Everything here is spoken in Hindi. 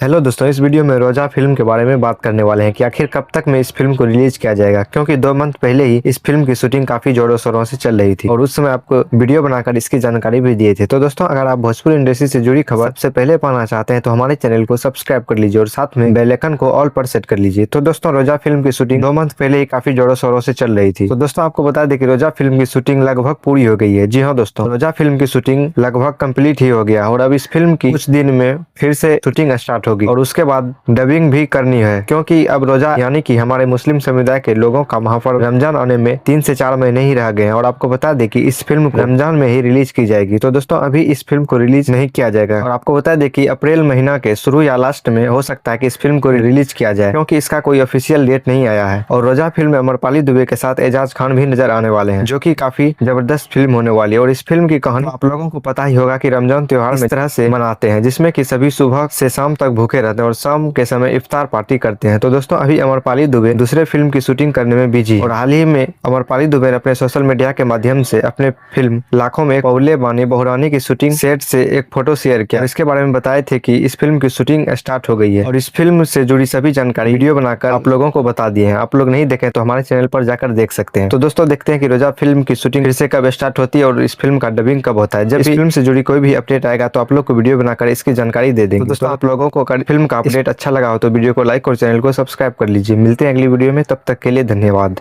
हेलो दोस्तों, इस वीडियो में रोजा फिल्म के बारे में बात करने वाले हैं कि आखिर कब तक में इस फिल्म को रिलीज किया जाएगा, क्योंकि 2 मंथ पहले ही इस फिल्म की शूटिंग काफी जोरों शोरों से चल रही थी और उस समय आपको वीडियो बनाकर इसकी जानकारी भी दिए थे। तो दोस्तों, अगर आप भोजपुरी इंडस्ट्री से जुड़ी खबर सबसे पहले पाना चाहते हैं तो हमारे चैनल को सब्सक्राइब कर लीजिए और साथ में बेल आइकन को ऑल पर सेट कर लीजिए। तो दोस्तों, रोजा फिल्म की शूटिंग 2 मंथ पहले ही काफी जोरों शोरों से चल रही थी। तो दोस्तों, आपको बता दें कि रोजा फिल्म की शूटिंग लगभग पूरी हो गई है। जी हाँ दोस्तों, रोजा फिल्म की शूटिंग लगभग कंप्लीट ही हो गया और अब इस फिल्म की कुछ दिन में फिर से शूटिंग स्टार्ट होगी और उसके बाद डबिंग भी करनी है, क्योंकि अब रोजा यानी कि हमारे मुस्लिम समुदाय के लोगों का वहाँ पर रमजान आने में 3 से 4 महीने ही रह गए हैं और आपको बता दें कि इस फिल्म को रमजान में ही रिलीज की जाएगी। तो दोस्तों, अभी इस फिल्म को रिलीज नहीं किया जाएगा और आपको बता दें कि अप्रैल महीना के शुरू या लास्ट में हो सकता है कि इस फिल्म को रिलीज किया जाए, क्योंकि इसका कोई ऑफिशियल डेट नहीं आया है। और रोजा फिल्म में अमरपाली दुबे के साथ एजाज खान भी नजर आने वाले हैं, जो की काफी जबरदस्त फिल्म होने वाली है। और इस फिल्म की कहानी आप लोगों को पता ही होगा कि रमजान त्योहार में इस तरह से मनाते हैं, जिसमें कि सभी सुबह से शाम तक भूखे रहते हैं और शाम के समय इफ्तार पार्टी करते हैं। तो दोस्तों, अभी अमरपाली दुबे दूसरे फिल्म की शूटिंग करने में बिजी है और हाल ही में अमरपाली दुबे ने अपने सोशल मीडिया के माध्यम से अपने फिल्म लाखों में पौले बानी बहुरानी की शूटिंग सेट से एक फोटो शेयर किया। इसके बारे में बताए थे कि इस फिल्म की शूटिंग स्टार्ट हो गई है और इस फिल्म से जुड़ी सभी जानकारी वीडियो बनाकर आप लोगों को बता दिए हैं। आप लोग नहीं देखें तो हमारे चैनल पर जाकर देख सकते हैं। तो दोस्तों, देखते हैं कि रोजा फिल्म की शूटिंग फिर से कब स्टार्ट होती है और इस फिल्म का डबिंग कब होता है। जब इस फिल्म से जुड़ी कोई भी अपडेट आएगा तो आप लोग को वीडियो बनाकर इसकी जानकारी दे देंगे। तो दोस्तों, आप लोगों को अगर फिल्म का अपडेट अच्छा लगा हो तो वीडियो को लाइक और चैनल को सब्सक्राइब कर लीजिए। मिलते हैं अगली वीडियो में, तब तक के लिए धन्यवाद।